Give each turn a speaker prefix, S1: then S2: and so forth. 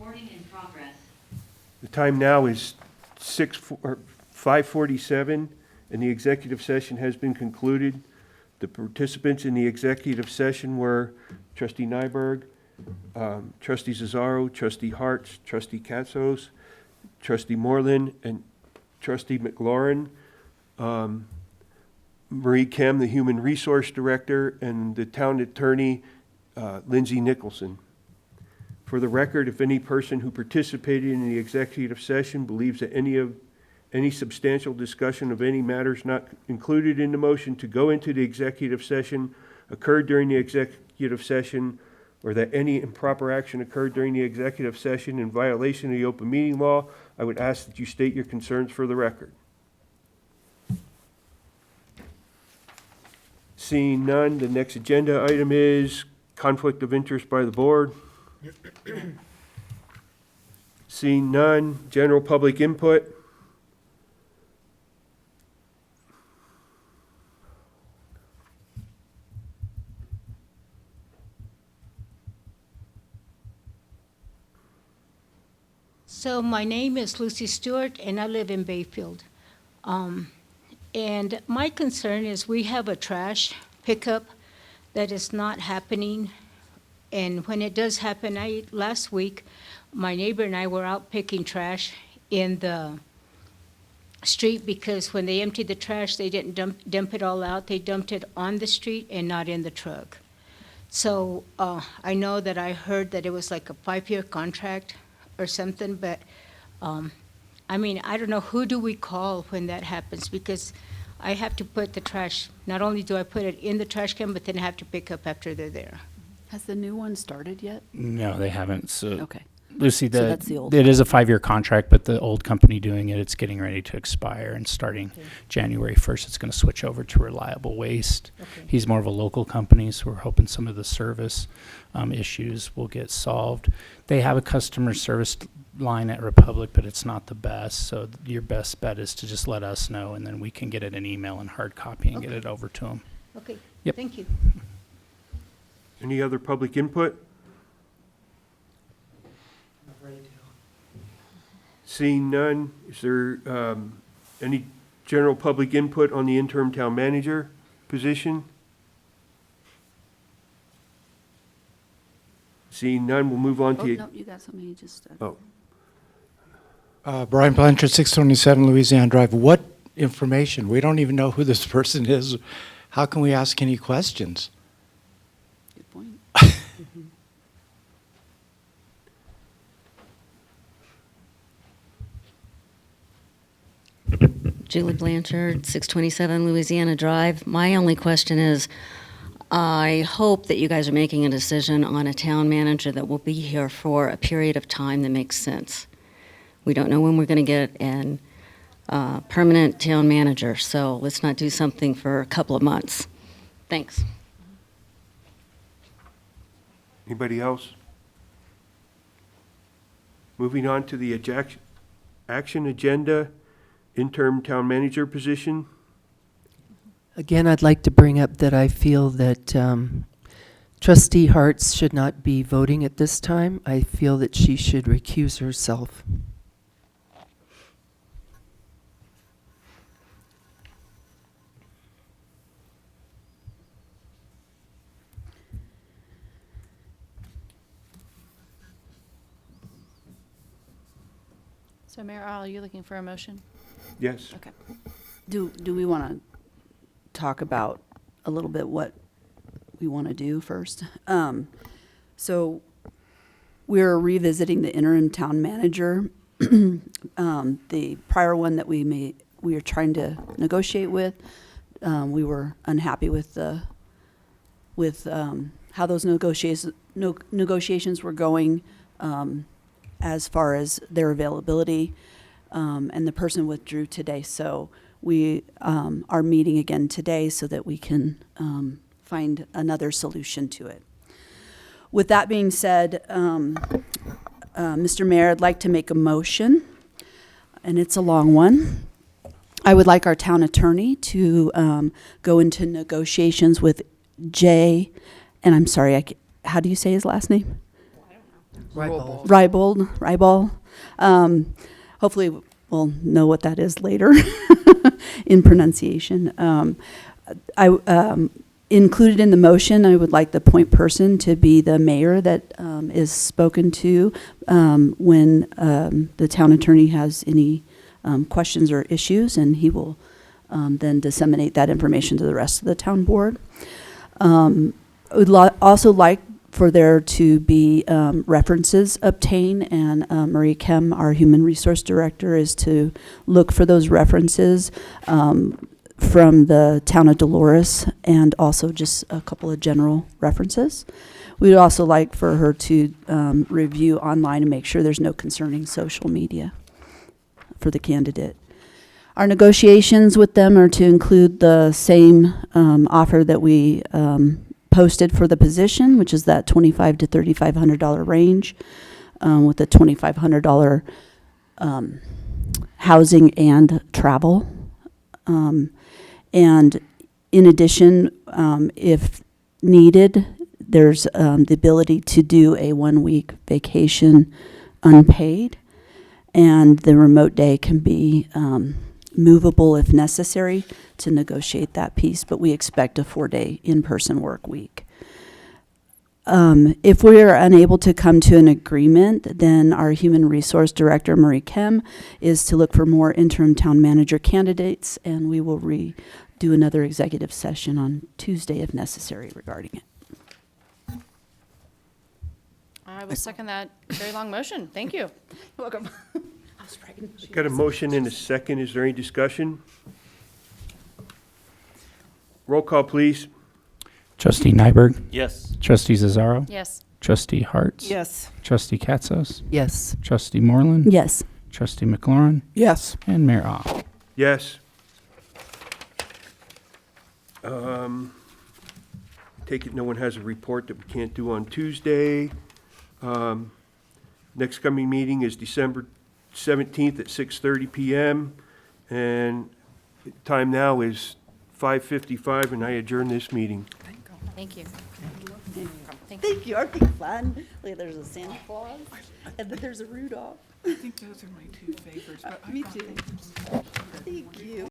S1: Recording in progress.
S2: The time now is 5:47, and the executive session has been concluded. The participants in the executive session were Trustee Nyberg, Trustee Cesaro, Trustee Harts, Trustee Katsos, Trustee Moreland, and Trustee McLaurin. Marie Kem, the Human Resource Director, and the Town Attorney, Lindsay Nicholson. For the record, if any person who participated in the executive session believes that any substantial discussion of any matters not included in the motion to go into the executive session occurred during the executive session, or that any improper action occurred during the executive session in violation of the open meeting law, I would ask that you state your concerns for the record. Seeing none, the next agenda item is conflict of interest by the board. Seeing none, general public input.
S3: So my name is Lucy Stewart, and I live in Bayfield. And my concern is we have a trash pickup that is not happening. And when it does happen, last week, my neighbor and I were out picking trash in the street because when they emptied the trash, they didn't dump it all out. They dumped it on the street and not in the truck. So I know that I heard that it was like a 5-year contract or something, but I mean, I don't know, who do we call when that happens? Because I have to put the trash, not only do I put it in the trash can, but then I have to pick up after they're there.
S4: Has the new one started yet?
S5: No, they haven't. So,
S4: Okay.
S5: Lucy,
S4: So that's the old
S5: it
S4: one.
S5: is a 5-year contract, but the old company doing it, it's getting ready to expire, and starting January 1st, it's going to switch over to Reliable Waste.
S3: Okay.
S5: He's more of a local company, so we're hoping some of the service issues will get solved. They have a customer service line at Republic, but it's not the best. So your best bet is to just let us know, and then we can get it an email and hard copy and get
S3: Okay.
S5: it over to them.
S3: Okay,
S5: Yep.
S3: thank you.
S2: Any other public input? Seeing none, is there any general public input on the interim town manager position? Seeing none, we'll move on
S4: Oh,
S2: to...
S4: no, you got something you just said.
S2: Oh,
S6: Brian Blanchard, 627 Louisiana Drive. What information? We don't even know who this person is. How can we ask any questions?
S4: Good point.
S1: Julie Blanchard, 627 Louisiana Drive. My only question is, I hope that you guys are making a decision on a town manager that will be here for a period of time that makes sense. We don't know when we're going to get an permanent town manager, so let's not do something for a couple of months. Thanks.
S2: anybody else? Moving on to the action agenda, interim town manager position.
S7: Again, I'd like to bring up that I feel that Trustee Harts should not be voting at this time. I feel that she should recuse herself.
S4: So Mayor, are you looking for a motion?
S2: Yes.
S4: Okay. Do we want to talk about a little bit what we want to do first? So we're revisiting the interim town manager. The prior one that we were trying to negotiate with, we were unhappy with how those negotiations were going, as far as their availability, and the person withdrew today. So we are meeting again today so that we can find another solution to it. With that being said, Mr. Mayor, I'd like to make a motion, and it's a long one. I would like our town attorney to go into negotiations with Jay, and I'm sorry, how do you say his last name? Ribald. Hopefully we'll know what that is later in pronunciation. Included in the motion, I would like the point person to be the mayor that is spoken to when the town attorney has any questions or issues, and he will then disseminate that information to the rest of the town board. I would also like for there to be references obtained, and Marie Kem, our human resource director, is to look for those references from the town of Dolores, and also just a couple of general references. We'd also like for her to review online and make sure there's no concerning social media for the candidate. Our negotiations with them are to include the same offer that we posted for the position, which is that $2,500 to $3,500 range, with a $2,500 housing and travel. And in addition, if needed, there's the ability to do a 1-week vacation unpaid, and the remote day can be movable if necessary to negotiate that piece, but we expect a 4-day in-person work week. If we are unable to come to an agreement, then our human resource director, Marie Kem, is to look for more interim town manager candidates, and we will do another executive session on Tuesday if necessary regarding it.
S8: I will second that very long motion. Thank you.
S4: You're welcome. I was frightened.
S2: Got a motion and a second. Is there any discussion? Roll call, please.
S5: Trustee Nyberg,
S9: Yes.
S5: Trustee Zazzaro,
S8: Yes.
S5: Trustee Harts.
S7: Yes.
S5: Trustee Katzos,
S7: Yes.
S5: Trustee Moreland.
S4: Yes.
S5: Trustee McLaurin,
S7: Yes.
S5: and Mayor Ah.
S2: Yes. Take it no one has a report that we can't do on Tuesday. Next coming meeting is December 17th at 6:30 p.m. And time now is 5:55, and I adjourn this meeting.
S8: Thank you.
S4: Thank you. Aren't they fun? Look, there's a Santa Claus, and then there's a Rudolph.
S10: I think those are my two favorites. But
S4: Me too. Thank you.